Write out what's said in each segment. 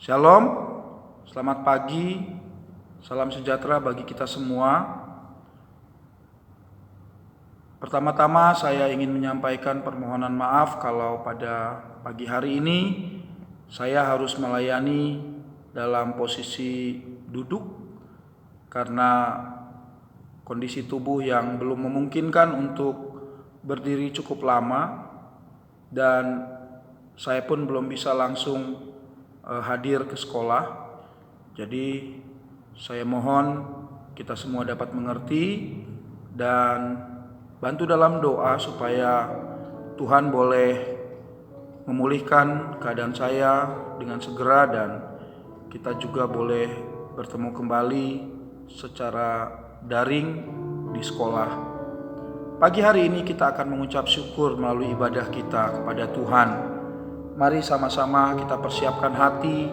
Shalom, selamat pagi, salam sejahtera bagi kita semua. Pertama-tama saya ingin menyampaikan permohonan maaf kalau pada pagi hari ini saya harus melayani dalam posisi duduk karena kondisi tubuh yang belum memungkinkan untuk berdiri cukup lama, dan saya pun belum bisa langsung hadir ke sekolah. Jadi saya mohon kita semua dapat mengerti dan bantu dalam doa supaya Tuhan boleh memulihkan keadaan saya dengan segera dan kita juga boleh bertemu kembali secara daring di sekolah. Pagi hari ini kita akan mengucap syukur melalui ibadah kita kepada Tuhan. Mari sama-sama kita persiapkan hati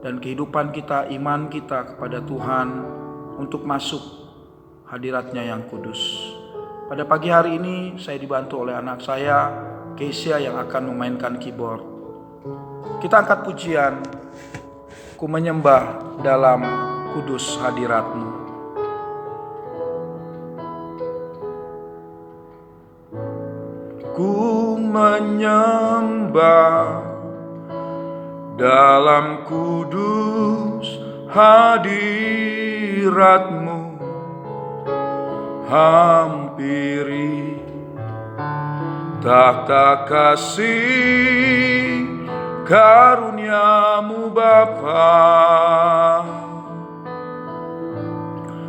dan kehidupan kita, iman kita kepada Tuhan untuk masuk hadirat-Nya yang kudus. Pada pagi hari ini saya dibantu oleh anak saya, Keisha, yang akan memainkan keyboard. Kita angkat pujian, Ku menyembah dalam kudus hadirat-Mu. Ku menyembah dalam kudus hadirat-Mu, hampiri tahta kasih karunia-Mu Bapa.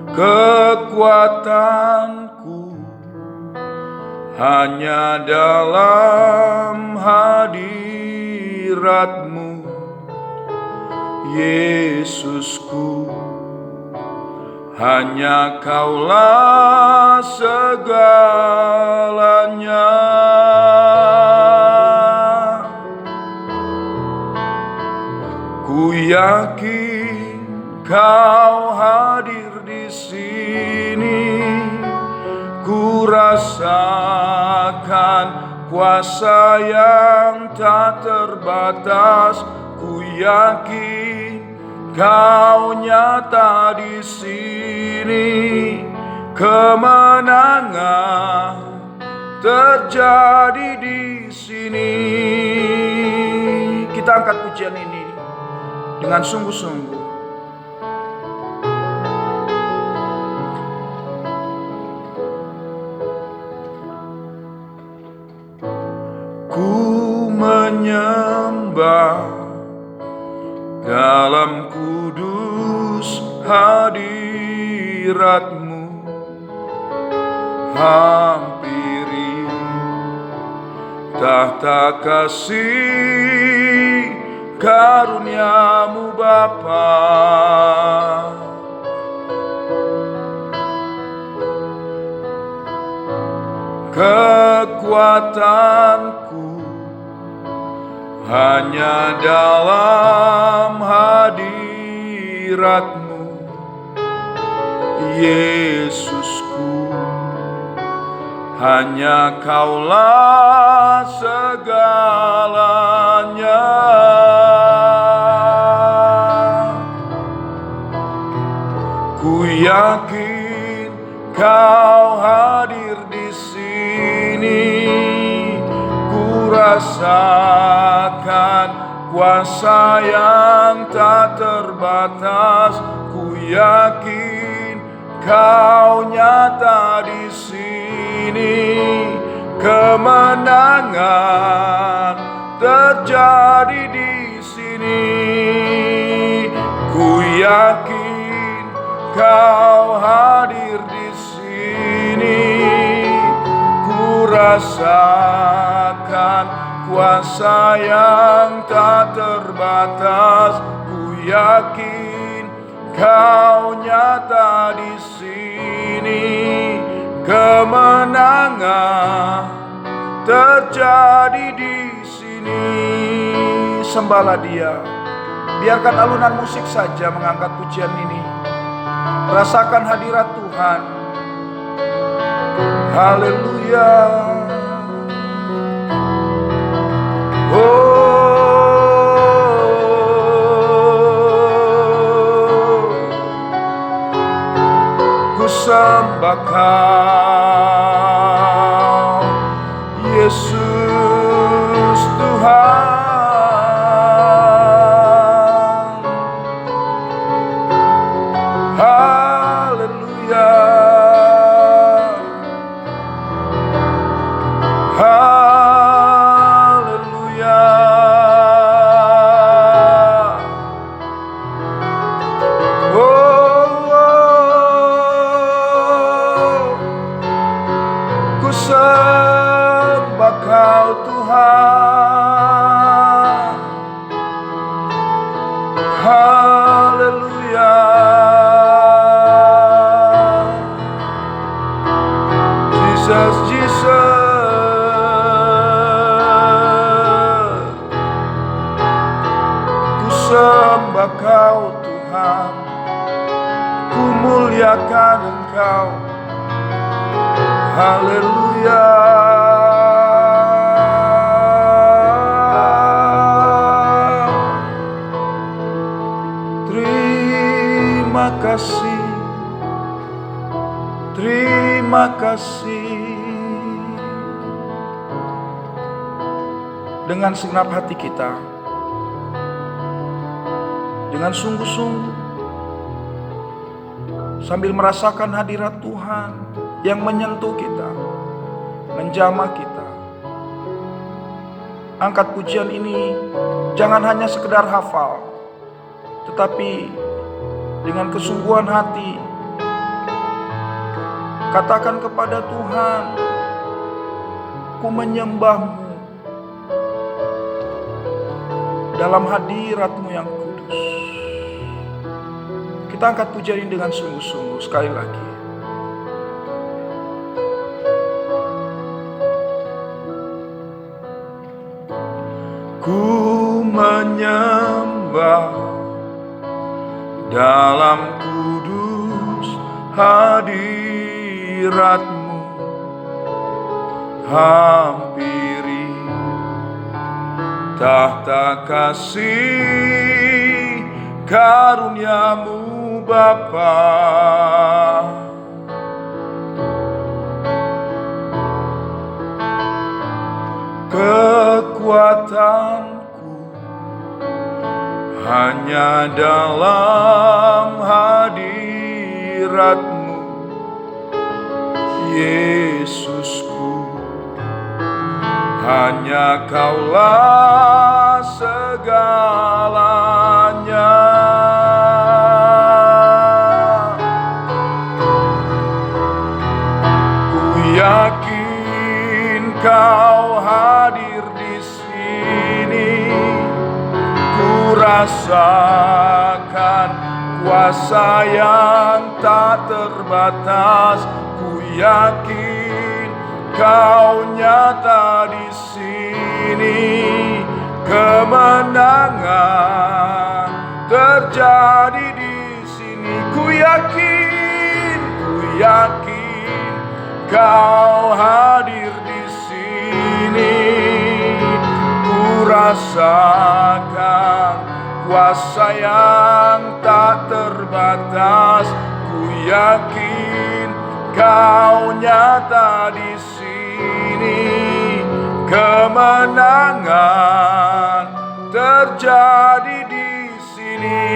Kekuatanku hanya dalam hadirat-Mu, Yesusku. Hanya Kaulah segalanya. Ku yakin Kau hadir di sini. Ku rasakan kuasa yang tak terbatas. Ku yakin Kau nyata di sini. Kemenangan terjadi di sini. Kita angkat pujian ini dengan sungguh-sungguh. Ku menyembah dalam kudus hadirat-Mu, hampiri tahta kasih karunia-Mu Bapa. Kekuatanku hanya dalam hadirat-Mu, Yesusku. Hanya Kaulah segalanya. Ku yakin Kau hadir di sini. Ku rasakan kuasa yang tak terbatas. Ku yakin Kau nyata di sini. Kemenangan terjadi di sini. Ku yakin Kau hadir di sini. Ku rasakan kuasa yang tak terbatas. Ku yakin Kau nyata di sini. Kemenangan terjadi di sini. Sembahlah Dia. Biarkan alunan musik saja mengangkat pujian ini. Rasakan hadirat Tuhan. Haleluya. Oh, sembah Kau, Yesus Tuhan. Haleluya, haleluya. Ku sembah Kau Tuhan. Haleluya. Jesus, Jesus. Ku sembah Kau Tuhan. Ku muliakan Engkau. Haleluya. Terima kasih, terima kasih. Dengan segenap hati kita, dengan sungguh-sungguh, sambil merasakan hadirat Tuhan yang menyentuh kita, menjamah kita. Angkat pujian ini, jangan hanya sekedar hafal, tetapi dengan kesungguhan hati, katakan kepada Tuhan, ku menyembah-Mu dalam hadirat-Mu yang kudus. Kita angkat pujian ini dengan sungguh-sungguh sekali lagi. Ku menyembah dalam kudus hadirat-Mu, hampiri tahta kasih karunia-Mu Bapa. Kekuatanku hanya dalam hadirat-Mu, Yesusku. Hanya Kaulah segalanya. Ku yakin Kau hadir di sini. Ku rasakan kuasa yang tak terbatas. Ku yakin Kau nyata di sini. Kemenangan terjadi di sini. Ku yakin Kau hadir di sini. Ku rasakan kuasa yang tak terbatas. Ku yakin Kau nyata di sini. Kemenangan terjadi di sini.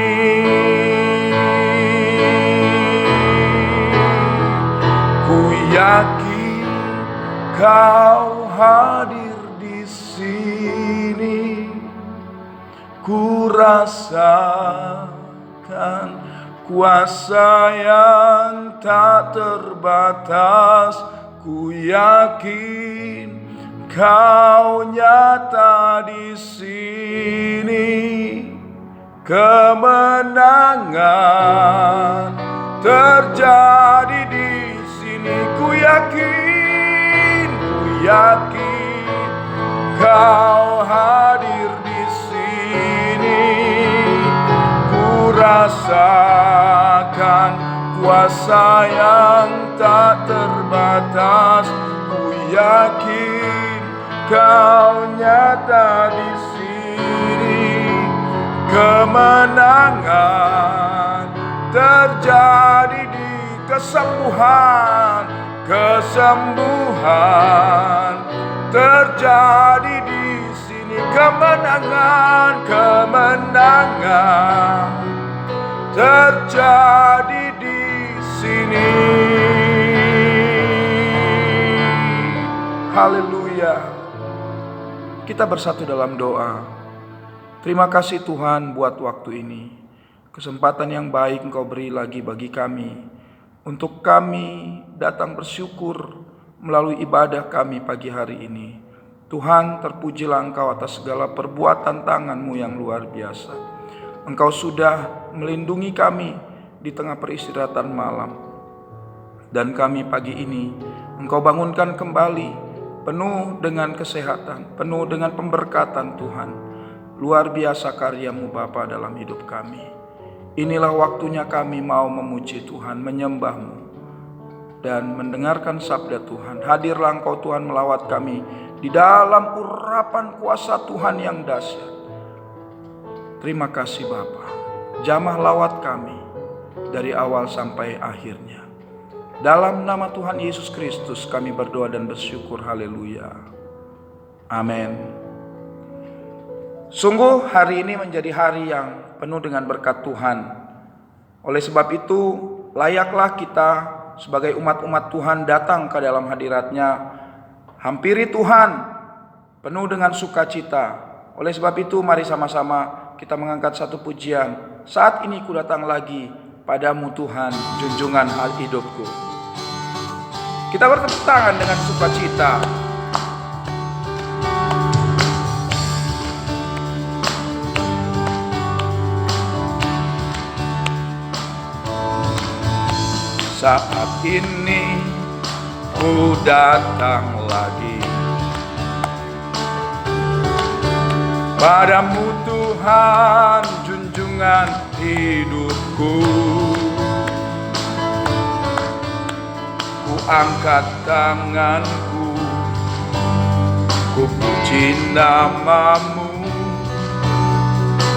Ku yakin Kau hadir di sini. Ku rasakan kuasa yang tak terbatas. Ku yakin Kau nyata di sini. Kemenangan terjadi di sini. Ku yakin Kau hadir di sini. Ku rasakan kuasa yang tak terbatas. Ku yakin Kau nyata di sini. Kemenangan terjadi di kesembuhan, kesembuhan terjadi di sini, kemenangan, kemenangan terjadi di sini. Haleluya. Kita bersatu dalam doa. Terima kasih Tuhan buat waktu ini. Kesempatan yang baik Engkau beri lagi bagi kami, untuk kami datang bersyukur melalui ibadah kami pagi hari ini. Tuhan, terpujilah Engkau atas segala perbuatan tangan-Mu yang luar biasa. Engkau sudah melindungi kami di tengah peristirahatan malam. Dan kami pagi ini Engkau bangunkan kembali, penuh dengan kesehatan, penuh dengan pemberkatan Tuhan. Luar biasa karya-Mu Bapa dalam hidup kami. Inilah waktunya kami mau memuji Tuhan, menyembah-Mu, dan mendengarkan sabda Tuhan. Hadirlah Engkau Tuhan melawat kami di dalam urapan kuasa Tuhan yang dahsyat. Terima kasih Bapa. Jamah lawat kami dari awal sampai akhirnya. Dalam nama Tuhan Yesus Kristus kami berdoa dan bersyukur. Haleluya. Amin. Sungguh hari ini menjadi hari yang penuh dengan berkat Tuhan. Oleh sebab itu layaklah kita sebagai umat-umat Tuhan datang ke dalam hadirat-Nya, hampiri Tuhan penuh dengan sukacita. Oleh sebab itu mari sama-sama kita mengangkat satu pujian. Saat ini ku datang lagi padamu Tuhan, junjungan hidupku. Kita bertepuk tangan dengan sukacita. Saat ini ku datang lagi padamu Tuhan, junjungan hidupku. Ku angkat tanganku, ku puji nama-Mu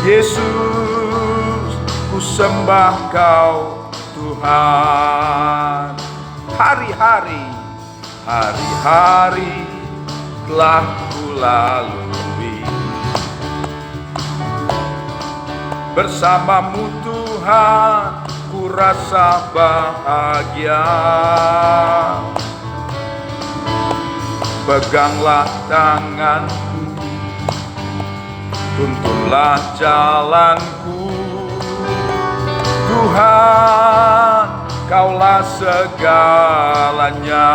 Yesus, ku sembah Kau Tuhan. Hari-hari telah ku lalui, bersama-Mu Tuhan ku rasa bahagia. Peganglah tanganku, tuntunlah jalanku. Tuhan, Kaulah segalanya.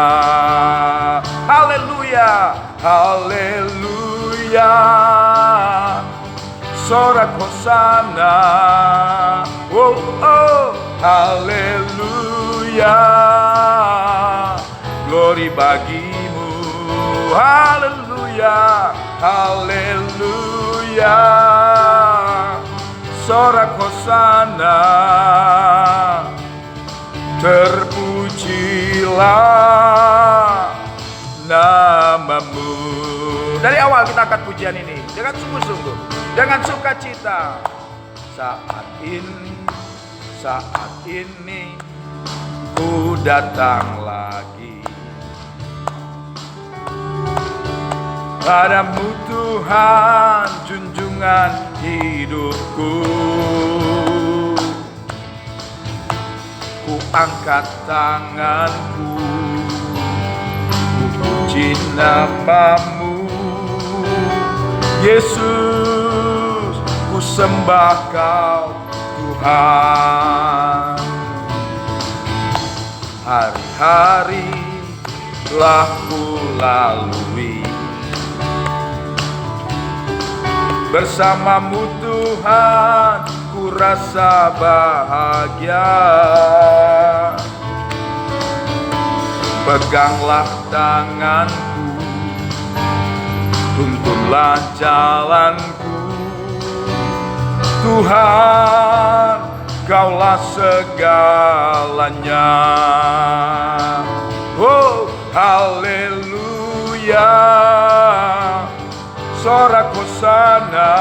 Haleluya, haleluya. Sorak hosana, oh oh, haleluya. Glory bagimu, haleluya, haleluya. Sorak hosana, terpujilah nama-Mu. Dari awal kita angkat pujian ini dengan sungguh-sungguh, dengan sukacita. Saat ini ku datang lagi padamu Tuhan, junjungan hidupku. Ku angkat tanganku, ku puji nama-Mu Yesus, ku sembah Kau Tuhan. Hari-hari telah ku lalui, bersama-Mu Tuhan ku rasa bahagia. Peganglah tanganku, tuntunlah jalanku. Tuhan, Kaulah segalanya. Oh, haleluya. Sorak hosana,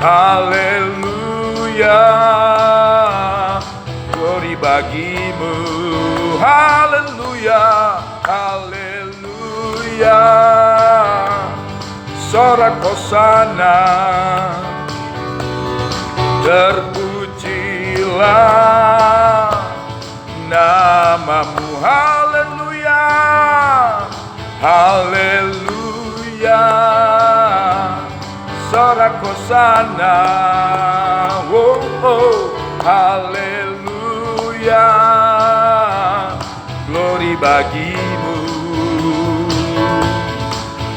haleluya. Glory bagimu. Haleluya, haleluya. Sorak hosana, terpujilah namamu. Haleluya, haleluya. Sorak hosana, oh, oh, haleluya. Glory bagimu.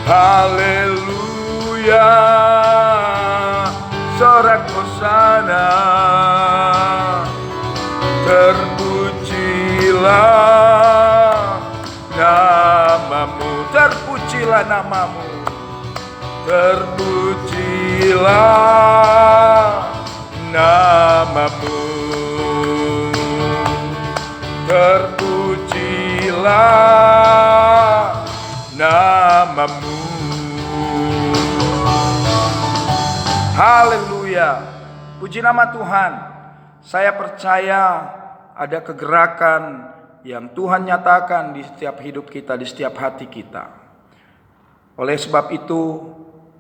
Haleluya. Sorak hosana, terpujilah namamu. Terpujilah namamu. Terpujilah namamu. Terpujilah namamu. Haleluya. Puji nama Tuhan. Saya percaya ada kegerakan yang Tuhan nyatakan di setiap hidup kita, di setiap hati kita. Oleh sebab itu,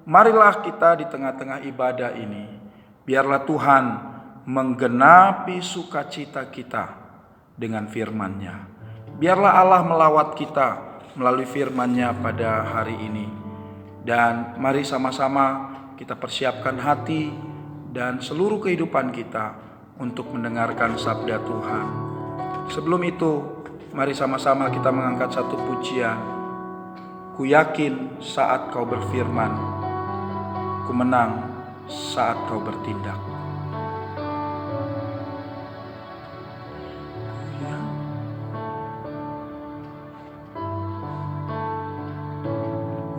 marilah kita di tengah-tengah ibadah ini, biarlah Tuhan menggenapi sukacita kita dengan firman-Nya. Biarlah Allah melawat kita melalui firman-Nya pada hari ini. Dan mari sama-sama kita persiapkan hati dan seluruh kehidupan kita untuk mendengarkan sabda Tuhan. Sebelum itu, mari sama-sama kita mengangkat satu pujian. Ku yakin saat kau berfirman, ku menang saat kau bertindak.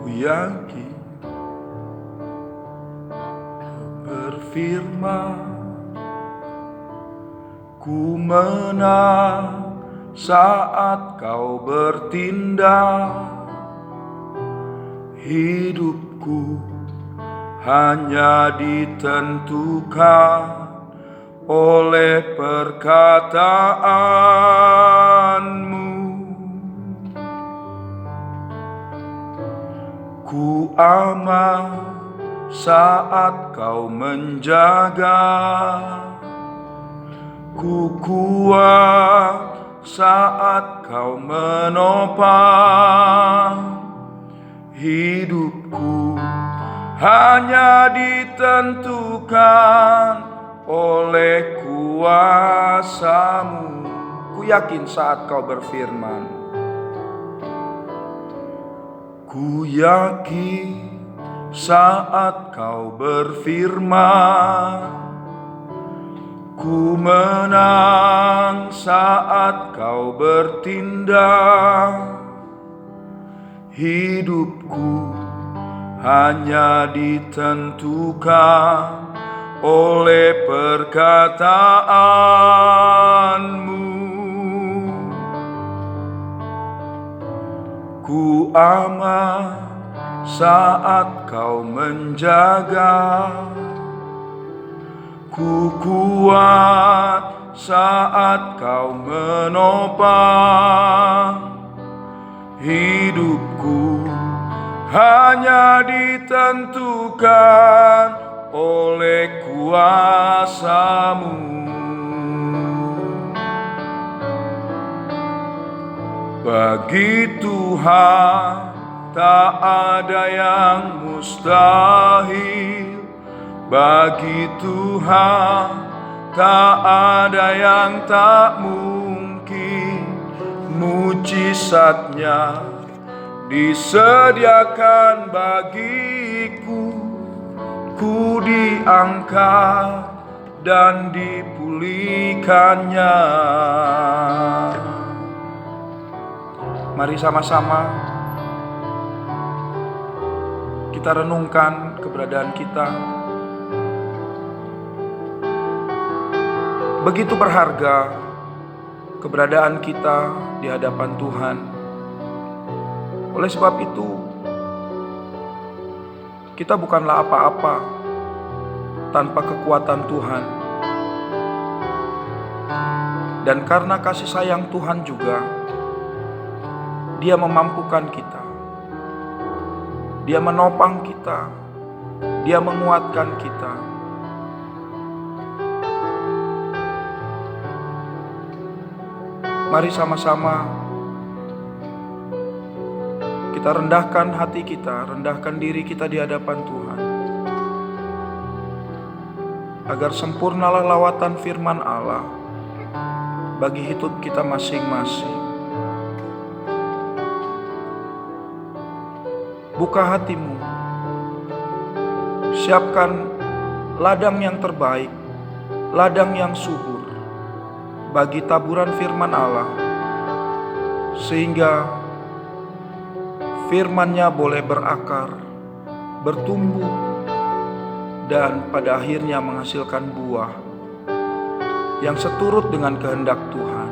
Ku yakin berfirman, ku menang saat kau bertindak. Hidupku hanya ditentukan oleh perkataanmu. Ku aman saat kau menjaga, ku kuat saat kau menopang. Hidupku hanya ditentukan oleh kuasa-Mu. Ku yakin saat kau berfirman, ku yakin saat kau berfirman, ku menang saat kau bertindak. Hidupku hanya ditentukan oleh perkataanmu. Ku aman saat kau menjaga, ku kuat saat kau menopang. Hidupku hanya ditentukan oleh kuasa-Mu. Bagi Tuhan tak ada yang mustahil. Bagi Tuhan tak ada yang tak mungkin. Mujizatnya disediakan bagiku, ku diangkat dan dipulihkannya. Mari sama-sama kita renungkan keberadaan kita. Begitu berharga keberadaan kita di hadapan Tuhan. Oleh sebab itu, kita bukanlah apa-apa tanpa kekuatan Tuhan. Dan karena kasih sayang Tuhan juga, Dia memampukan kita, Dia menopang kita, Dia menguatkan kita. Mari sama-sama kita rendahkan hati kita, rendahkan diri kita di hadapan Tuhan, agar sempurnalah lawatan firman Allah bagi hidup kita masing-masing. Buka hatimu, siapkan ladang yang terbaik, ladang yang subur bagi taburan firman Allah, sehingga firman-Nya boleh berakar, bertumbuh, dan pada akhirnya menghasilkan buah yang seturut dengan kehendak Tuhan.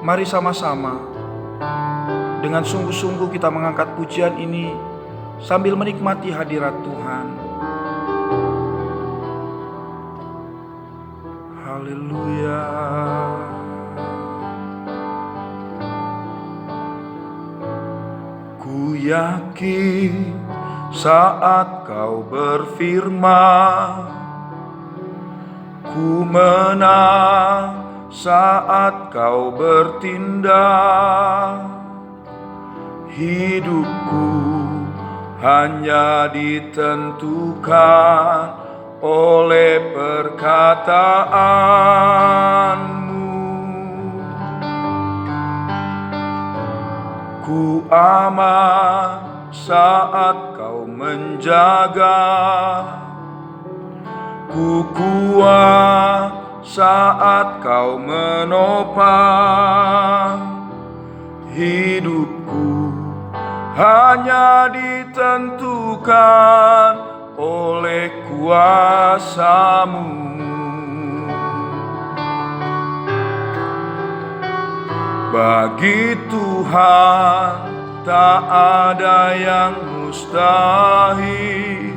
Mari sama-sama dengan sungguh-sungguh kita mengangkat pujian ini sambil menikmati hadirat Tuhan. Haleluya. Ku yakin saat Kau berfirman, ku menang saat Kau bertindak. Hidupku hanya ditentukan oleh perkataan-Mu. Ku aman saat Kau menjaga, ku kuat saat Kau menopang. Hidupku hanya ditentukan oleh kuasa-Mu. Bagi Tuhan tak ada yang mustahil,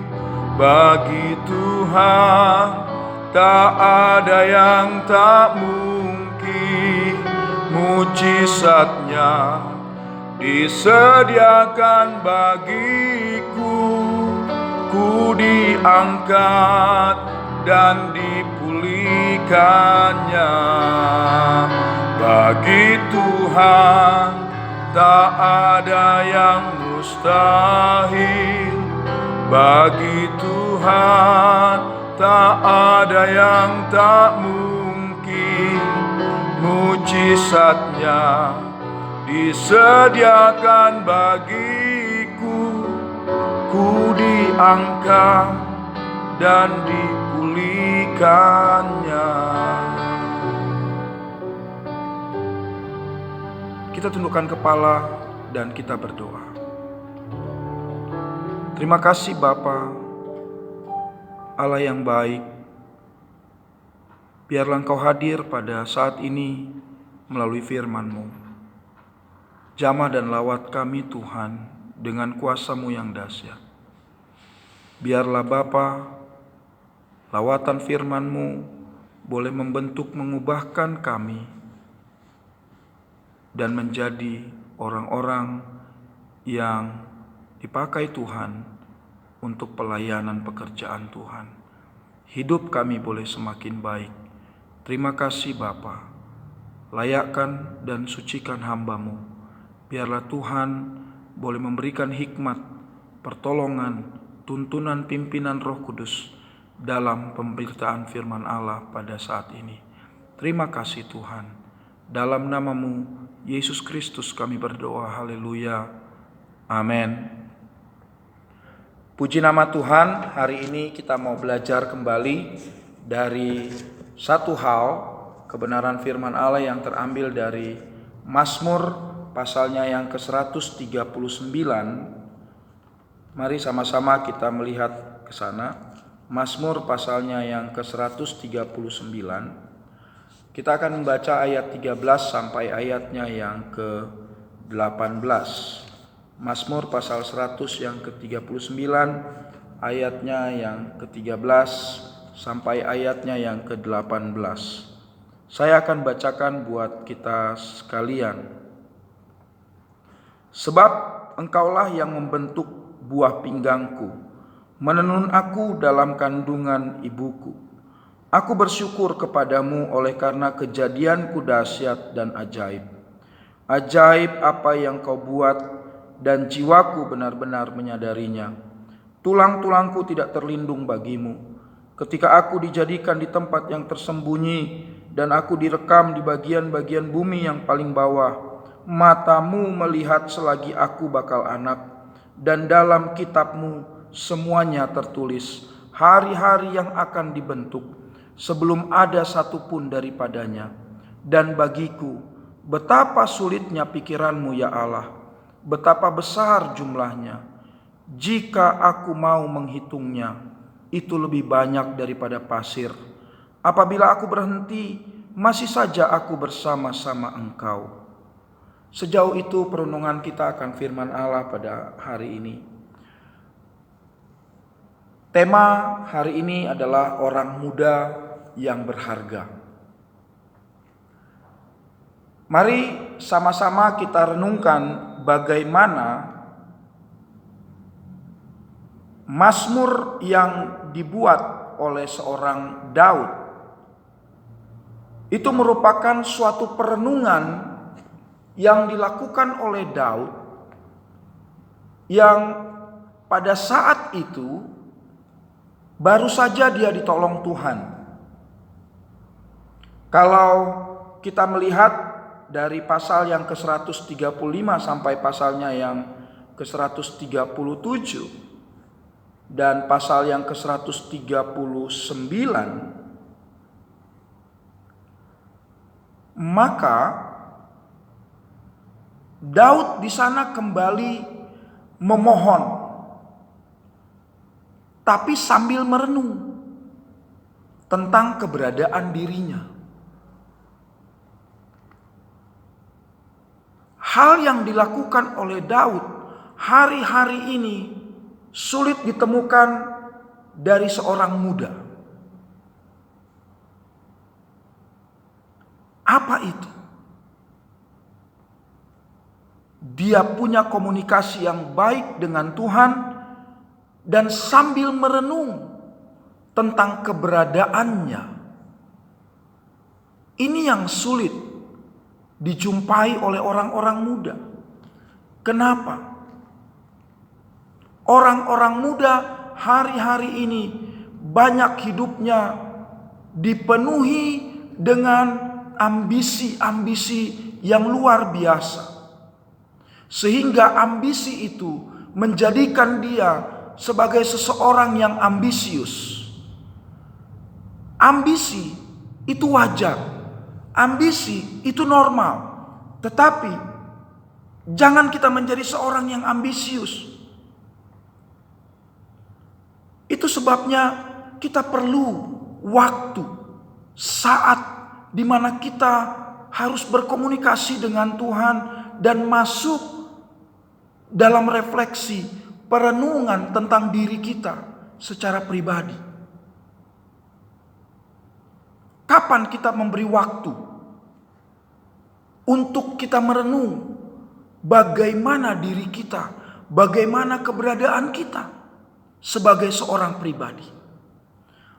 bagi Tuhan tak ada yang tak mungkin. Mujizat-Nya disediakan bagiku, ku diangkat dan dipulihkannya. Bagi Tuhan tak ada yang mustahil, bagi Tuhan tak ada yang tak mungkin. Mujizat-Nya disediakan bagiku, ku diangkat dan dipulihkannya. Kita tundukkan kepala dan kita berdoa. Terima kasih Bapa, Allah yang baik. Biarlah Engkau hadir pada saat ini melalui firman-Mu. Jamah dan lawat kami Tuhan dengan kuasa-Mu yang dahsyat. Biarlah Bapa, lawatan firman-Mu boleh membentuk, mengubahkan kami dan menjadi orang-orang yang dipakai Tuhan untuk pelayanan pekerjaan Tuhan. Hidup kami boleh semakin baik. Terima kasih Bapa. Layakkan dan sucikan hamba-Mu. Biarlah Tuhan boleh memberikan hikmat, pertolongan, tuntunan pimpinan Roh Kudus dalam pemberitaan firman Allah pada saat ini. Terima kasih Tuhan. Dalam nama-Mu, Yesus Kristus kami berdoa. Haleluya. Amin. Puji nama Tuhan, hari ini kita mau belajar kembali dari satu hal, kebenaran firman Allah yang terambil dari Mazmur pasalnya yang ke-139. Mari sama-sama kita melihat ke sana. Mazmur pasalnya yang ke-139. Kita akan membaca ayat 13 sampai ayatnya yang ke-18. Mazmur pasal 100 yang ke-39, ayatnya yang ke-13 sampai ayatnya yang ke-18. Saya akan bacakan buat kita sekalian. Sebab engkaulah yang membentuk buah pinggangku, menenun aku dalam kandungan ibuku. Aku bersyukur kepadamu oleh karena kejadianku dahsyat dan ajaib. Ajaib apa yang kau buat, dan jiwaku benar-benar menyadarinya. Tulang-tulangku tidak terlindung bagimu. Ketika aku dijadikan di tempat yang tersembunyi, dan aku direkam di bagian-bagian bumi yang paling bawah, matamu melihat selagi aku bakal anak, dan dalam kitabmu semuanya tertulis hari-hari yang akan dibentuk, sebelum ada satupun daripadanya. Dan bagiku, betapa sulitnya pikiranmu ya Allah, betapa besar jumlahnya. Jika aku mau menghitungnya, itu lebih banyak daripada pasir. Apabila aku berhenti, masih saja aku bersama-sama engkau. Sejauh itu perenungan kita akan firman Allah pada hari ini. Tema hari ini adalah orang muda yang berharga. Mari sama-sama kita renungkan bagaimana Mazmur yang dibuat oleh seorang Daud itu merupakan suatu perenungan yang dilakukan oleh Daud yang pada saat itu baru saja dia ditolong Tuhan. Kalau kita melihat dari pasal yang ke-135 sampai pasalnya yang ke-137 dan pasal yang ke-139, maka Daud di sana kembali memohon, tapi sambil merenung tentang keberadaan dirinya. Hal yang dilakukan oleh Daud hari-hari ini sulit ditemukan dari seorang muda. Apa itu? Dia punya komunikasi yang baik dengan Tuhan dan sambil merenung tentang keberadaannya. Ini yang sulit dijumpai oleh orang-orang muda. Kenapa? Orang-orang muda hari-hari ini banyak hidupnya dipenuhi dengan ambisi-ambisi yang luar biasa. Sehingga ambisi itu menjadikan dia sebagai seseorang yang ambisius. Ambisi itu wajar. Ambisi itu normal. Tetapi jangan kita menjadi seorang yang ambisius. Itu sebabnya kita perlu waktu, saat di mana kita harus berkomunikasi dengan Tuhan dan masuk dalam refleksi perenungan tentang diri kita secara pribadi. Kapan kita memberi waktu untuk kita merenung bagaimana diri kita, bagaimana keberadaan kita sebagai seorang pribadi?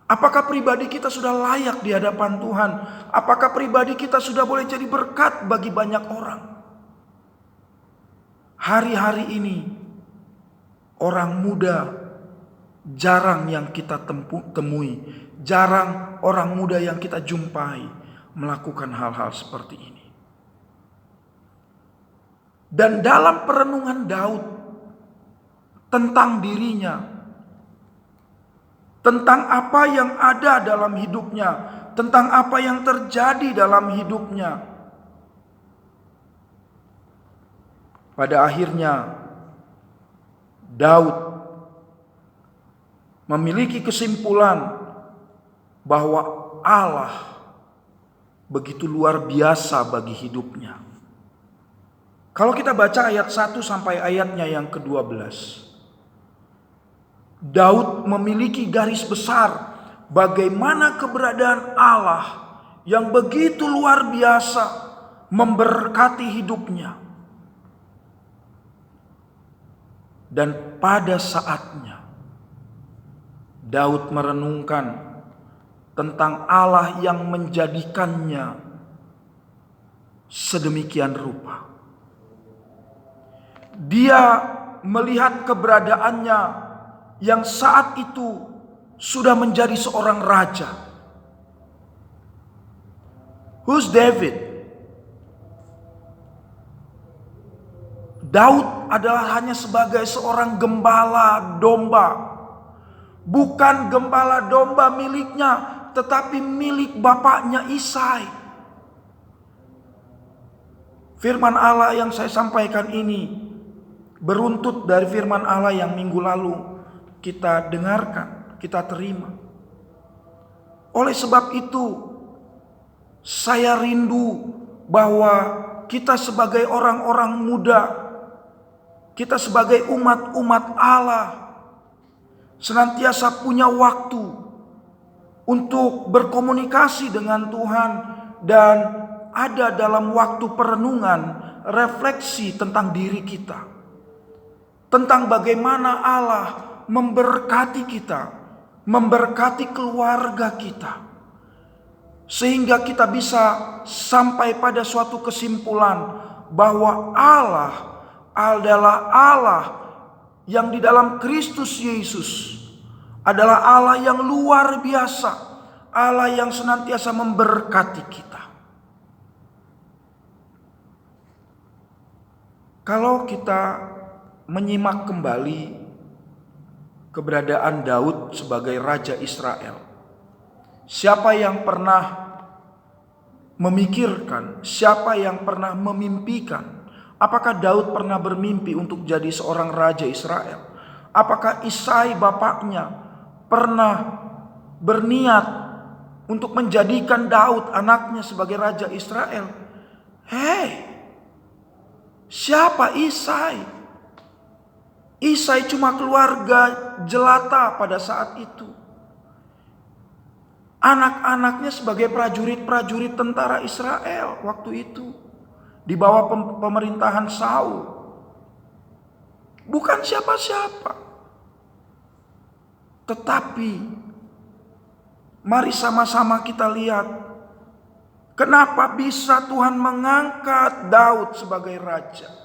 Apakah pribadi kita sudah layak di hadapan Tuhan? Apakah pribadi kita sudah boleh jadi berkat bagi banyak orang? Hari-hari ini orang muda jarang yang kita temui, jarang orang muda yang kita jumpai melakukan hal-hal seperti ini. Dan dalam perenungan Daud tentang dirinya, tentang apa yang ada dalam hidupnya, tentang apa yang terjadi dalam hidupnya, pada akhirnya Daud memiliki kesimpulan bahwa Allah begitu luar biasa bagi hidupnya. Kalau kita baca ayat 1 sampai ayatnya yang ke-12, Daud memiliki garis besar bagaimana keberadaan Allah yang begitu luar biasa memberkati hidupnya. Dan pada saatnya Daud merenungkan tentang Allah yang menjadikannya sedemikian rupa. Dia melihat keberadaannya yang saat itu sudah menjadi seorang raja. Who's David? Daud adalah hanya sebagai seorang gembala domba. Bukan gembala domba miliknya, tetapi milik bapaknya Isai. Firman Allah yang saya sampaikan ini beruntut dari firman Allah yang minggu lalu kita dengarkan, kita terima. Oleh sebab itu, saya rindu bahwa kita sebagai orang-orang muda, kita sebagai umat-umat Allah, senantiasa punya waktu untuk berkomunikasi dengan Tuhan dan ada dalam waktu perenungan, refleksi tentang diri kita. Tentang bagaimana Allah memberkati kita, memberkati keluarga kita. Sehingga kita bisa sampai pada suatu kesimpulan bahwa Allah adalah Allah yang di dalam Kristus Yesus adalah Allah yang luar biasa, Allah yang senantiasa memberkati kita. Kalau kita menyimak kembali keberadaan Daud sebagai Raja Israel, siapa yang pernah memikirkan, siapa yang pernah memimpikan, apakah Daud pernah bermimpi untuk jadi seorang Raja Israel? Apakah Isai bapaknya pernah berniat untuk menjadikan Daud anaknya sebagai Raja Israel? Hei, siapa Isai? Isai cuma keluarga jelata pada saat itu. Anak-anaknya sebagai prajurit-prajurit tentara Israel waktu itu. Di bawah pemerintahan Saul. Bukan siapa-siapa. Tetapi mari sama-sama kita lihat. Kenapa bisa Tuhan mengangkat Daud sebagai raja?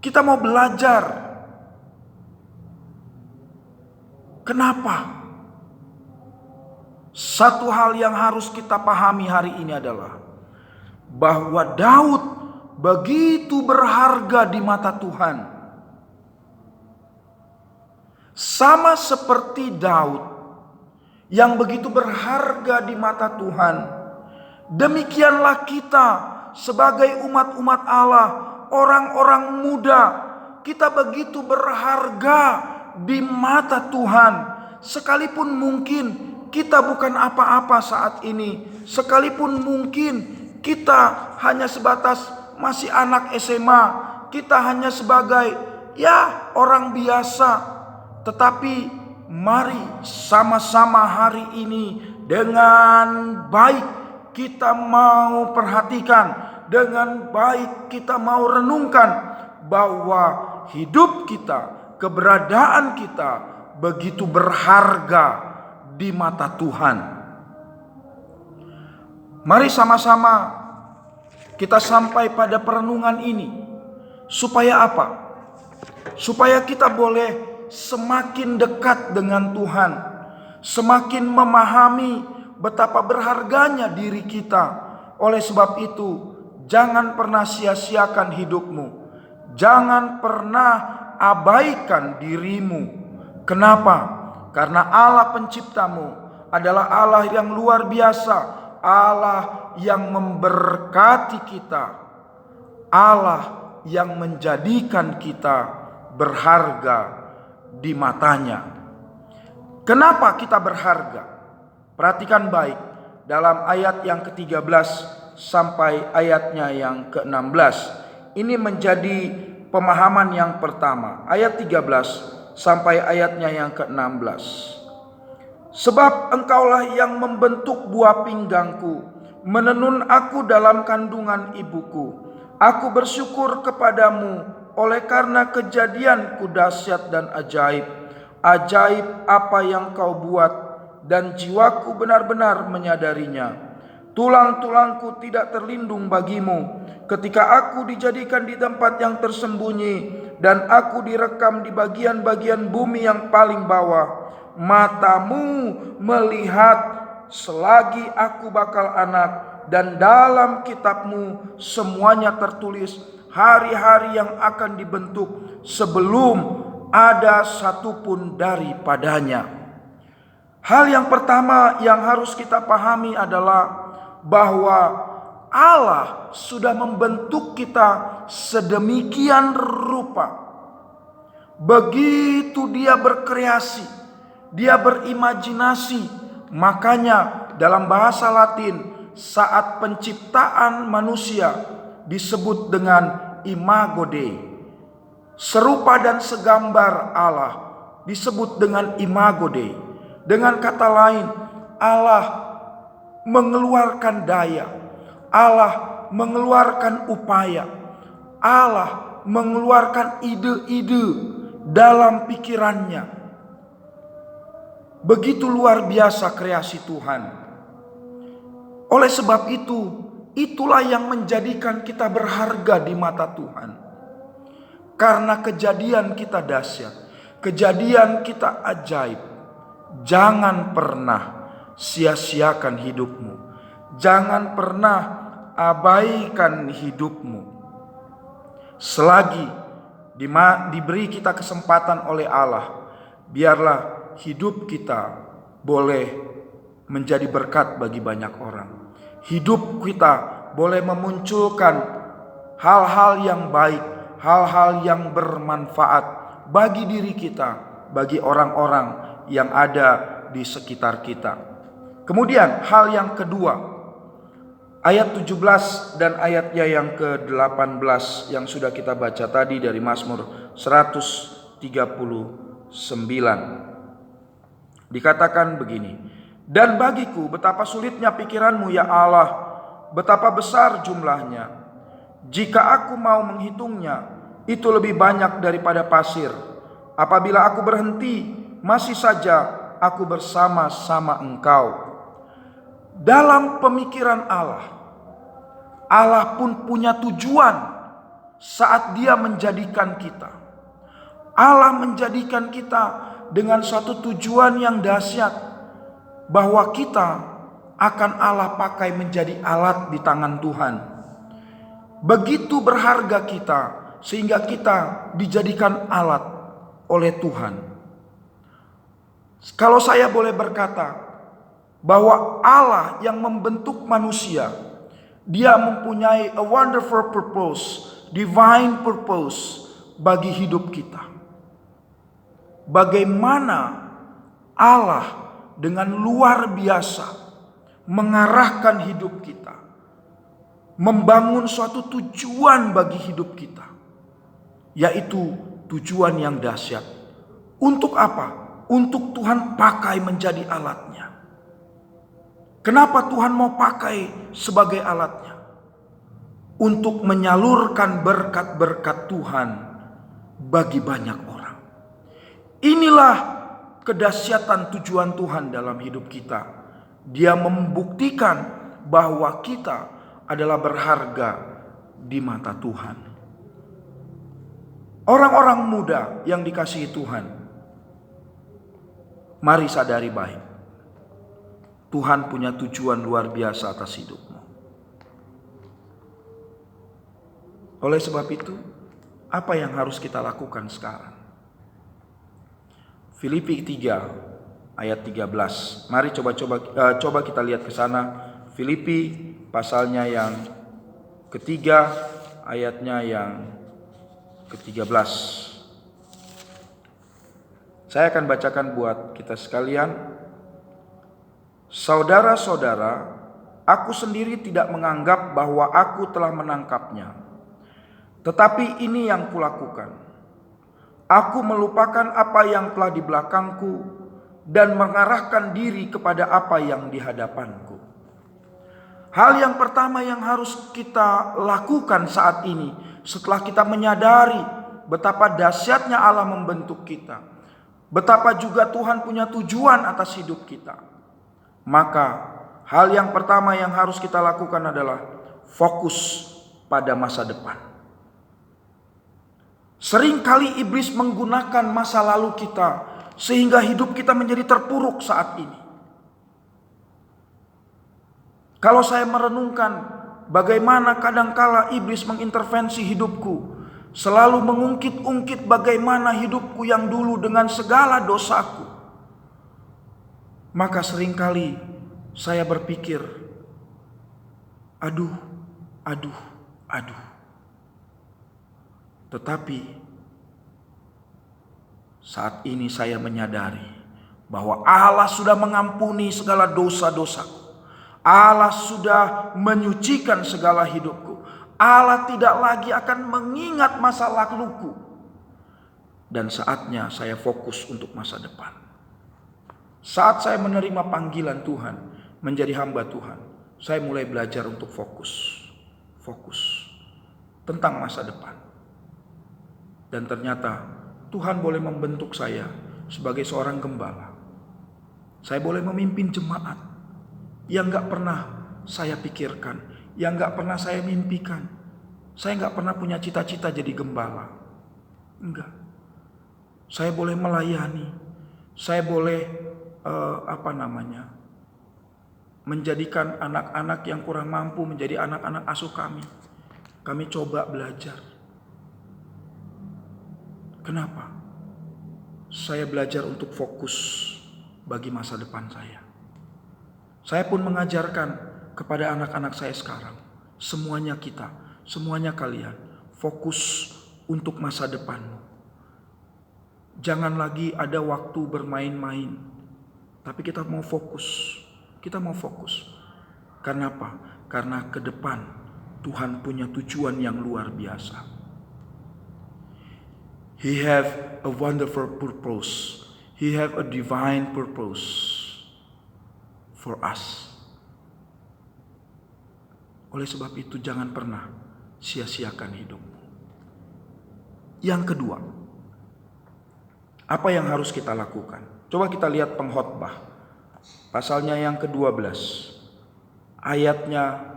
Kita mau belajar. Kenapa? Satu hal yang harus kita pahami hari ini adalah bahwa Daud begitu berharga di mata Tuhan. Sama seperti Daud yang begitu berharga di mata Tuhan, demikianlah kita sebagai umat-umat Allah, orang-orang muda, kita begitu berharga di mata Tuhan. Sekalipun mungkin kita bukan apa-apa saat ini, sekalipun mungkin kita hanya sebatas masih anak SMA, kita hanya sebagai orang biasa, tetapi mari sama-sama hari ini dengan baik kita mau perhatikan, dengan baik kita mau renungkan bahwa hidup kita, keberadaan kita begitu berharga di mata Tuhan. Mari sama-sama kita sampai pada perenungan ini. Supaya apa? Supaya kita boleh semakin dekat dengan Tuhan, semakin memahami betapa berharganya diri kita. Oleh sebab itu, jangan pernah sia-siakan hidupmu. Jangan pernah abaikan dirimu. Kenapa? Karena Allah penciptamu adalah Allah yang luar biasa, Allah yang memberkati kita, Allah yang menjadikan kita berharga di matanya. Kenapa kita berharga? Perhatikan baik dalam ayat yang ke-13 sampai ayatnya yang ke-16. Ini menjadi pemahaman yang pertama. Ayat 13 sampai ayatnya yang ke-16. Sebab Engkaulah yang membentuk buah pinggangku, menenun aku dalam kandungan ibuku. Aku bersyukur kepadamu oleh karena kejadianku dahsyat dan ajaib. Ajaib apa yang kau buat, dan jiwaku benar-benar menyadarinya. Tulang-tulangku tidak terlindung bagimu ketika aku dijadikan di tempat yang tersembunyi dan aku direkam di bagian-bagian bumi yang paling bawah. Matamu melihat selagi aku bakal anak, dan dalam kitabmu semuanya tertulis hari-hari yang akan dibentuk sebelum ada satupun daripadanya. Hal yang pertama yang harus kita pahami adalah bahwa Allah sudah membentuk kita sedemikian rupa. Begitu Dia berkreasi, Dia berimajinasi. Makanya dalam bahasa Latin saat penciptaan manusia disebut dengan imago Dei. Serupa dan segambar Allah disebut dengan imago Dei. Dengan kata lain, Allah mengeluarkan daya, Allah mengeluarkan upaya, Allah mengeluarkan ide-ide dalam pikirannya. Begitu luar biasa kreasi Tuhan. Oleh sebab itu, itulah yang menjadikan kita berharga di mata Tuhan. Karena kejadian kita dahsyat, kejadian kita ajaib. Jangan pernah sia-siakan hidupmu. Jangan pernah abaikan hidupmu. Selagi diberi kita kesempatan oleh Allah, biarlah hidup kita boleh menjadi berkat bagi banyak orang. Hidup kita boleh memunculkan hal-hal yang baik, hal-hal yang bermanfaat bagi diri kita, bagi orang-orang yang ada di sekitar kita. Kemudian hal yang kedua, ayat 17 dan ayatnya yang ke-18 yang sudah kita baca tadi dari Mazmur 139. Dikatakan begini, dan bagiku betapa sulitnya pikiranmu ya Allah, betapa besar jumlahnya. Jika aku mau menghitungnya, itu lebih banyak daripada pasir. Apabila aku berhenti, masih saja aku bersama-sama Engkau. Dalam pemikiran Allah, Allah pun punya tujuan saat Dia menjadikan kita. Allah menjadikan kita dengan suatu tujuan yang dahsyat, bahwa kita akan Allah pakai menjadi alat di tangan Tuhan. Begitu berharga kita sehingga kita dijadikan alat oleh Tuhan. Kalau saya boleh berkata bahwa Allah yang membentuk manusia, Dia mempunyai a wonderful purpose, divine purpose bagi hidup kita. Bagaimana Allah dengan luar biasa mengarahkan hidup kita, membangun suatu tujuan bagi hidup kita, yaitu tujuan yang dahsyat. Untuk apa? Untuk Tuhan pakai menjadi alatnya. Kenapa Tuhan mau pakai sebagai alatnya? Untuk menyalurkan berkat-berkat Tuhan bagi banyak orang. Inilah kedahsyatan tujuan Tuhan dalam hidup kita. Dia membuktikan bahwa kita adalah berharga di mata Tuhan. Orang-orang muda yang dikasihi Tuhan, mari sadari baik, Tuhan punya tujuan luar biasa atas hidupmu. Oleh sebab itu, apa yang harus kita lakukan sekarang? Filipi 3 ayat 13. Mari coba kita lihat ke sana. Filipi pasalnya yang ketiga, ayatnya yang ke-13. Saya akan bacakan buat kita sekalian. Saudara-saudara, aku sendiri tidak menganggap bahwa aku telah menangkapnya. Tetapi ini yang kulakukan. Aku melupakan apa yang telah di belakangku dan mengarahkan diri kepada apa yang di hadapanku. Hal yang pertama yang harus kita lakukan saat ini, setelah kita menyadari betapa dahsyatnya Allah membentuk kita, betapa juga Tuhan punya tujuan atas hidup kita, maka hal yang pertama yang harus kita lakukan adalah fokus pada masa depan. Seringkali iblis menggunakan masa lalu kita sehingga hidup kita menjadi terpuruk saat ini. Kalau saya merenungkan bagaimana kadangkala iblis mengintervensi hidupku, selalu mengungkit-ungkit bagaimana hidupku yang dulu dengan segala dosaku, maka seringkali saya berpikir, aduh. Tetapi saat ini saya menyadari bahwa Allah sudah mengampuni segala dosa-dosaku. Allah sudah menyucikan segala hidupku. Allah tidak lagi akan mengingat masa laluku. Dan saatnya saya fokus untuk masa depan. Saat saya menerima panggilan Tuhan menjadi hamba Tuhan, saya mulai belajar untuk fokus tentang masa depan. Dan ternyata Tuhan boleh membentuk saya sebagai seorang gembala. Saya boleh memimpin jemaat yang gak pernah saya pikirkan, yang gak pernah saya mimpikan. Saya gak pernah punya cita-cita jadi gembala. Enggak. Saya boleh melayani. Saya boleh menjadikan anak-anak yang kurang mampu menjadi anak-anak asuh kami. Kami coba belajar. Kenapa? Saya belajar untuk fokus bagi masa depan saya. Saya pun mengajarkan kepada anak-anak saya sekarang, semuanya kita, semuanya kalian, fokus untuk masa depanmu. Jangan lagi ada waktu bermain-main, tapi kita mau fokus. Kita mau fokus. Karena apa? Karena ke depan Tuhan punya tujuan yang luar biasa. He have a wonderful purpose. He have a divine purpose for us. Oleh sebab itu jangan pernah sia-siakan hidupmu. Yang kedua, apa yang harus kita lakukan? Coba kita lihat Pengkhotbah, pasalnya yang ke-12, ayatnya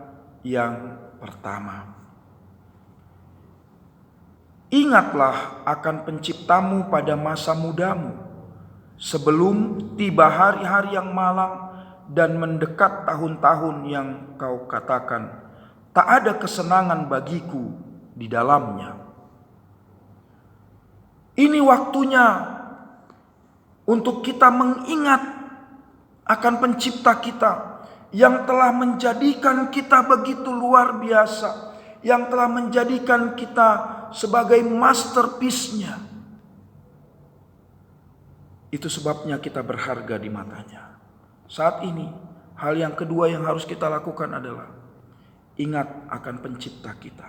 yang pertama. Ingatlah akan penciptamu pada masa mudamu, sebelum tiba hari-hari yang malang dan mendekat tahun-tahun yang kau katakan, tak ada kesenangan bagiku di dalamnya. Ini waktunya untuk kita mengingat akan pencipta kita yang telah menjadikan kita begitu luar biasa, yang telah menjadikan kita sebagai masterpiece-nya. Itu sebabnya kita berharga di matanya. Saat ini, hal yang kedua yang harus kita lakukan adalah ingat akan pencipta kita.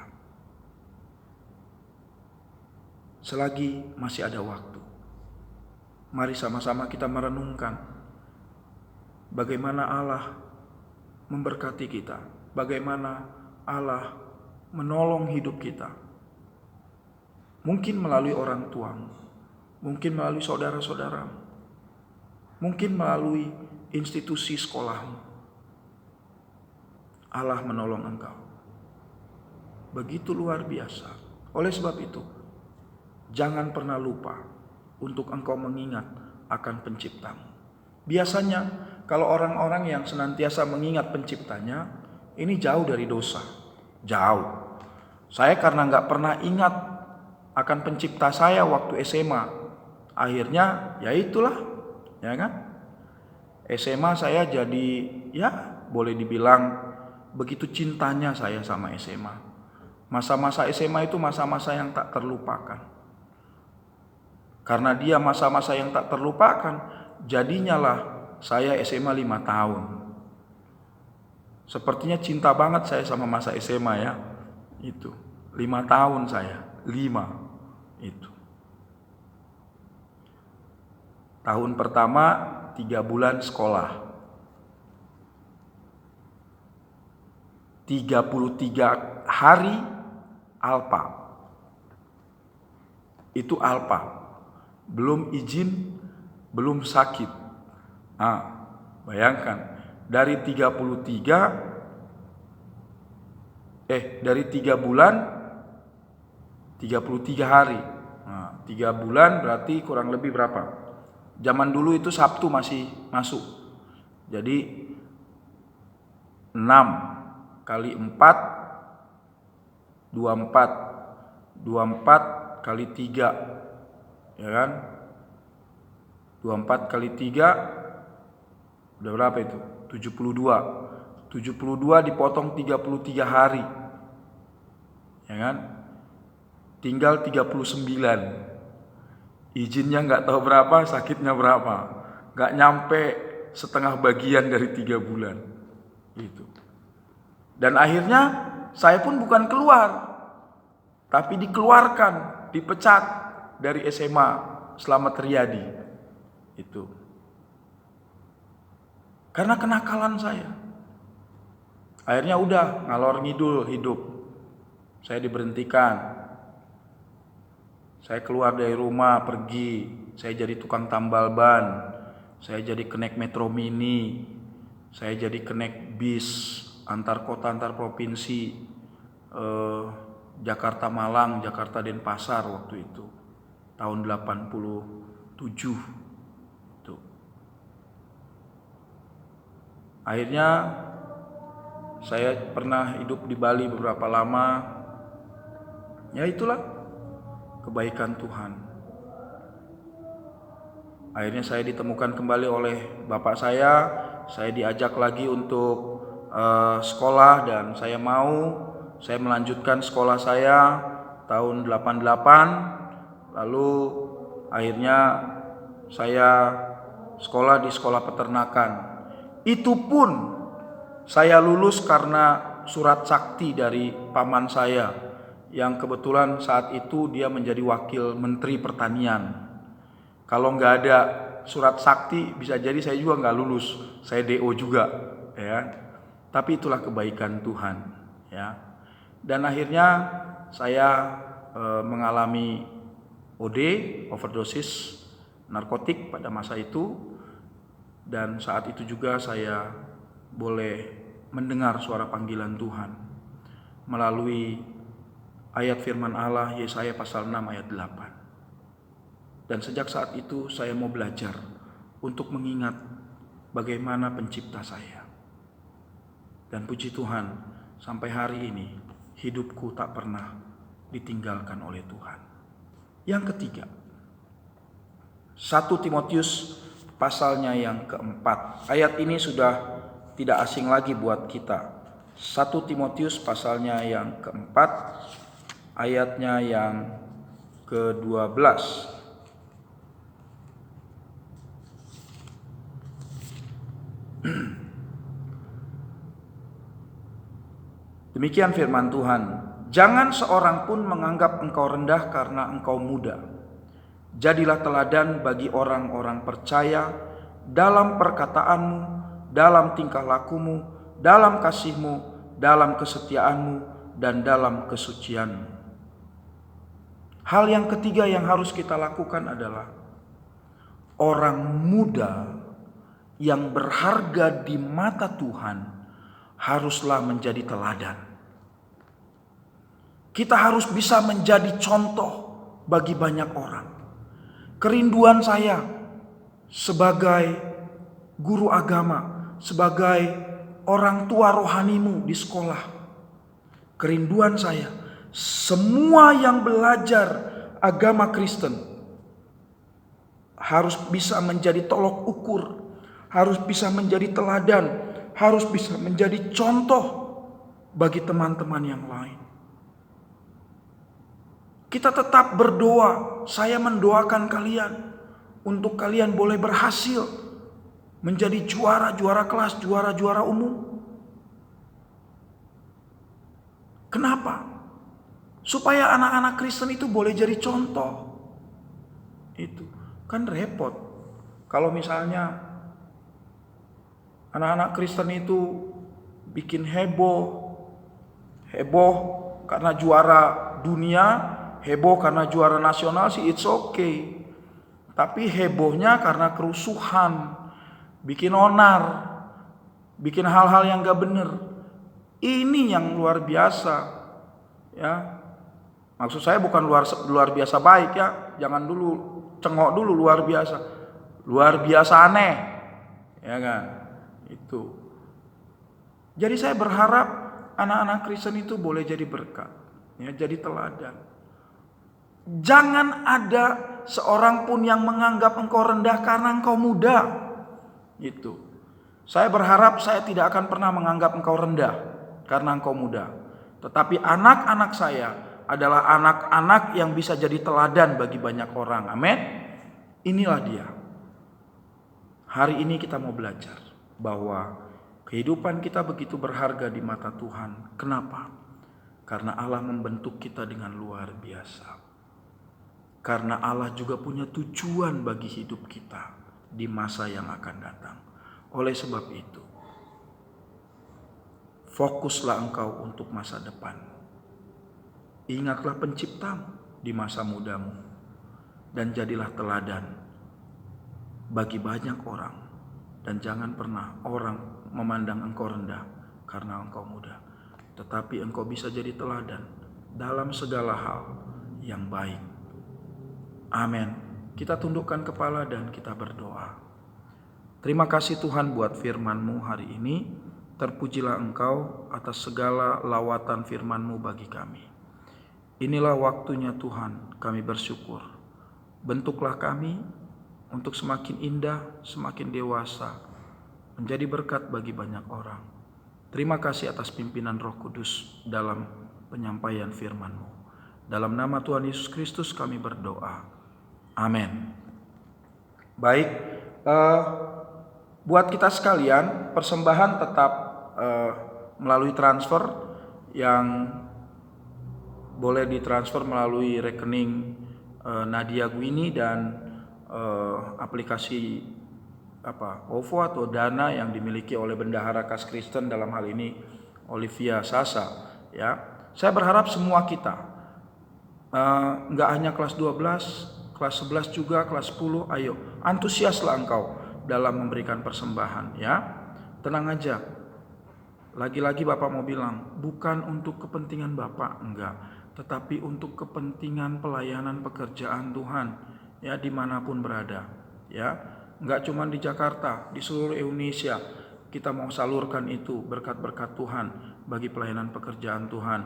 Selagi masih ada waktu, mari sama-sama kita merenungkan bagaimana Allah memberkati kita, bagaimana Allah menolong hidup kita. Mungkin melalui orang tuamu, mungkin melalui saudara-saudaramu, mungkin melalui institusi sekolahmu. Allah menolong engkau. Begitu luar biasa. Oleh sebab itu, jangan pernah lupa untuk engkau mengingat akan penciptamu. Biasanya kalau orang-orang yang senantiasa mengingat penciptanya, ini jauh dari dosa. Jauh. Saya karena gak pernah ingat akan pencipta saya waktu SMA, akhirnya ya itulah, ya kan? SMA saya jadi, ya boleh dibilang begitu cintanya saya sama SMA. Masa-masa SMA itu masa-masa yang tak terlupakan. Karena dia masa-masa yang tak terlupakan, jadinya lah saya SMA 5 tahun. Sepertinya cinta banget saya sama masa SMA ya. Itu 5 tahun saya, 5 itu. Tahun pertama 3 bulan sekolah. 33 hari alpa. Itu alpa. Belum izin, belum sakit. Bayangkan, dari 3 bulan 33 hari. 3 bulan berarti kurang lebih berapa? Zaman dulu itu Sabtu masih masuk. Jadi 6 kali 4 24 kali 3, ya kan? 24 kali 3 udah berapa itu? 72 dipotong 33 hari, ya kan? Tinggal 39. Izinnya nggak tahu berapa, sakitnya berapa, nggak nyampe setengah bagian dari 3 bulan itu. Dan akhirnya saya pun bukan keluar, tapi dikeluarkan, dipecat dari SMA Slamet Riyadi itu. Karena kenakalan saya. Akhirnya udah ngalor ngidul hidup. Saya diberhentikan. Saya keluar dari rumah, pergi. Saya jadi tukang tambal ban. Saya jadi kenek metro mini. Saya jadi kenek bis antar kota, antar provinsi. Jakarta Malang, Jakarta Denpasar waktu itu. Tahun 87. Tuh. Akhirnya saya pernah hidup di Bali beberapa lama. Ya itulah kebaikan Tuhan. Akhirnya saya ditemukan kembali oleh bapak saya diajak lagi untuk sekolah dan saya melanjutkan sekolah saya tahun 88. Lalu akhirnya saya sekolah di sekolah peternakan. Itu pun saya lulus karena surat sakti dari paman saya, yang kebetulan saat itu dia menjadi wakil menteri pertanian. Kalau nggak ada surat sakti bisa jadi saya juga nggak lulus, saya DO juga, ya. Tapi itulah kebaikan Tuhan, ya. Dan akhirnya saya mengalami OD, overdosis narkotik pada masa itu, dan saat itu juga saya boleh mendengar suara panggilan Tuhan melalui ayat firman Allah Yesaya pasal 6 ayat 8. Dan sejak saat itu saya mau belajar untuk mengingat bagaimana pencipta saya. Dan puji Tuhan, sampai hari ini hidupku tak pernah ditinggalkan oleh Tuhan. Yang ketiga, 1 Timotius pasalnya yang keempat. Ayat ini sudah tidak asing lagi buat kita. 1 Timotius pasalnya yang keempat, ayatnya yang ke-12. Demikian firman Tuhan. Jangan seorang pun menganggap engkau rendah karena engkau muda. Jadilah teladan bagi orang-orang percaya dalam perkataanmu, dalam tingkah lakumu, dalam kasihmu, dalam kesetiaanmu, dan dalam kesucianmu. Hal yang ketiga yang harus kita lakukan adalah orang muda yang berharga di mata Tuhan haruslah menjadi teladan. Kita harus bisa menjadi contoh bagi banyak orang. Kerinduan saya sebagai guru agama, sebagai orang tua rohanimu di sekolah, kerinduan saya semua yang belajar agama Kristen harus bisa menjadi tolok ukur, harus bisa menjadi teladan, harus bisa menjadi contoh bagi teman-teman yang lain. Kita tetap berdoa, saya mendoakan kalian untuk kalian boleh berhasil menjadi juara-juara kelas, juara-juara umum. Kenapa? Supaya anak-anak Kristen itu boleh jadi contoh. Itu kan repot. Kalau misalnya Anak-anak Kristen itu bikin heboh karena juara dunia, heboh karena juara nasional sih it's okay. Tapi hebohnya karena kerusuhan, bikin onar, bikin hal-hal yang gak bener. Ini yang luar biasa, ya. Maksud saya bukan luar biasa baik ya, jangan dulu cengok dulu luar biasa aneh, ya kan? Itu. Jadi saya berharap anak-anak Kristen itu boleh jadi berkat, ya, jadi teladan. Jangan ada seorang pun yang menganggap engkau rendah karena engkau muda. Itu. Saya berharap saya tidak akan pernah menganggap engkau rendah karena engkau muda. Tetapi anak-anak saya adalah anak-anak yang bisa jadi teladan bagi banyak orang. Amin. Inilah dia. Hari ini kita mau belajar bahwa kehidupan kita begitu berharga di mata Tuhan. Kenapa? Karena Allah membentuk kita dengan luar biasa. Karena Allah juga punya tujuan bagi hidup kita di masa yang akan datang. Oleh sebab itu, fokuslah engkau untuk masa depan. Ingatlah penciptamu di masa mudamu. Dan jadilah teladan bagi banyak orang. Dan jangan pernah orang memandang engkau rendah karena engkau muda. Tetapi engkau bisa jadi teladan dalam segala hal yang baik. Amin. Kita tundukkan kepala dan kita berdoa. Terima kasih Tuhan buat firman-Mu hari ini. Terpujilah Engkau atas segala lawatan firman-Mu bagi kami. Inilah waktunya Tuhan, kami bersyukur. Bentuklah kami untuk semakin indah, semakin dewasa, menjadi berkat bagi banyak orang. Terima kasih atas pimpinan Roh Kudus dalam penyampaian firman-Mu. Dalam nama Tuhan Yesus Kristus kami berdoa. Amin. Baik, buat kita sekalian, persembahan tetap melalui transfer yang boleh ditransfer melalui rekening Nadia Gwini dan aplikasi OVO atau Dana yang dimiliki oleh Bendahara Kas Kristen, dalam hal ini Olivia Sasa. Ya, saya berharap semua kita, nggak hanya kelas 12, kelas 11 juga, kelas 10, ayo antusiaslah engkau dalam memberikan persembahan, ya. Tenang aja. Lagi-lagi Bapak mau bilang, bukan untuk kepentingan Bapak, enggak, tetapi untuk kepentingan pelayanan pekerjaan Tuhan, ya, dimanapun berada, ya. Enggak cuma di Jakarta, di seluruh Indonesia kita mau salurkan itu berkat-berkat Tuhan bagi pelayanan pekerjaan Tuhan,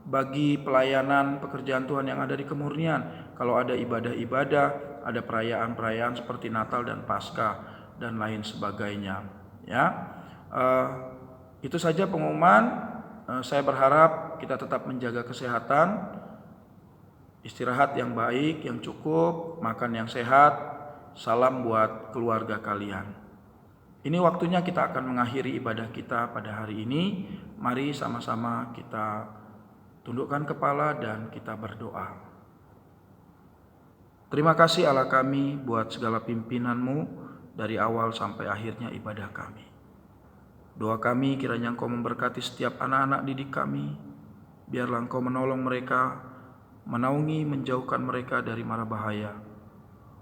bagi pelayanan pekerjaan Tuhan yang ada di Kemurnian. Kalau ada ibadah-ibadah, ada perayaan-perayaan seperti Natal dan Paskah dan lain sebagainya, ya. Itu saja pengumuman. Saya berharap kita tetap menjaga kesehatan, istirahat yang baik, yang cukup, makan yang sehat. Salam buat keluarga kalian. Ini waktunya kita akan mengakhiri ibadah kita pada hari ini. Mari sama-sama kita tundukkan kepala dan kita berdoa. Terima kasih Allah kami buat segala pimpinan-Mu dari awal sampai akhirnya ibadah kami. Doa kami kiranya Engkau memberkati setiap anak-anak didik kami. Biarlah Engkau menolong mereka, menaungi, menjauhkan mereka dari mara bahaya,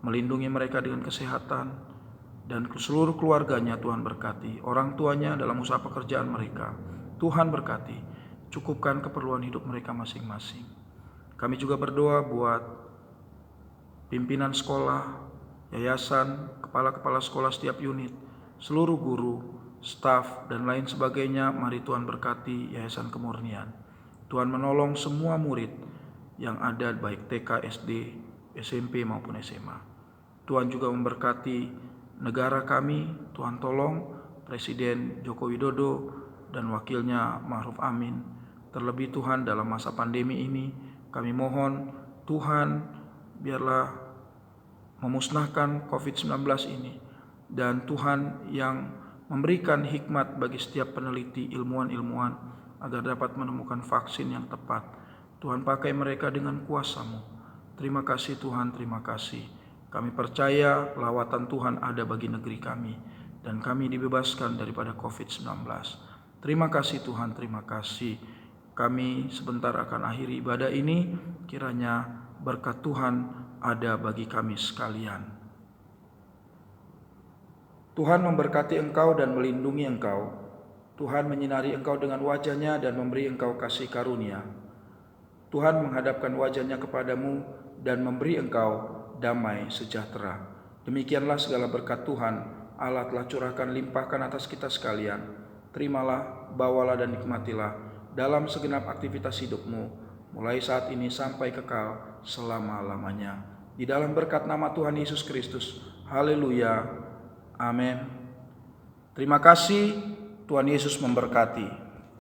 melindungi mereka dengan kesehatan, dan seluruh keluarganya Tuhan berkati. Orang tuanya dalam usaha pekerjaan mereka, Tuhan berkati. Cukupkan keperluan hidup mereka masing-masing. Kami juga berdoa buat pimpinan sekolah, yayasan, kepala-kepala sekolah setiap unit, seluruh guru, staf, dan lain sebagainya. Mari Tuhan berkati Yayasan Kemurnian. Tuhan menolong semua murid yang ada baik TK, SD, SMP maupun SMA. Tuhan juga memberkati negara kami. Tuhan tolong Presiden Joko Widodo dan wakilnya Ma'ruf Amin. Terlebih Tuhan dalam masa pandemi ini, kami mohon Tuhan biarlah memusnahkan COVID-19 ini. Dan Tuhan yang memberikan hikmat bagi setiap peneliti, ilmuwan-ilmuwan agar dapat menemukan vaksin yang tepat. Tuhan pakai mereka dengan kuasa-Mu. Terima kasih Tuhan, terima kasih. Kami percaya lawatan Tuhan ada bagi negeri kami. dan kami dibebaskan daripada COVID-19. Terima kasih Tuhan, terima kasih. Kami sebentar akan akhiri ibadah ini, kiranya berkat Tuhan ada bagi kami sekalian. Tuhan memberkati engkau dan melindungi engkau. Tuhan menyinari engkau dengan wajah-Nya dan memberi engkau kasih karunia. Tuhan menghadapkan wajah-Nya kepadamu dan memberi engkau damai sejahtera. Demikianlah segala berkat Tuhan Allah telah curahkan limpahkan atas kita sekalian. Terimalah, bawalah dan nikmatilah dalam segenap aktivitas hidupmu, mulai saat ini sampai kekal selama-lamanya. Di dalam berkat nama Tuhan Yesus Kristus. Haleluya. Amin. Terima kasih. Tuhan Yesus memberkati.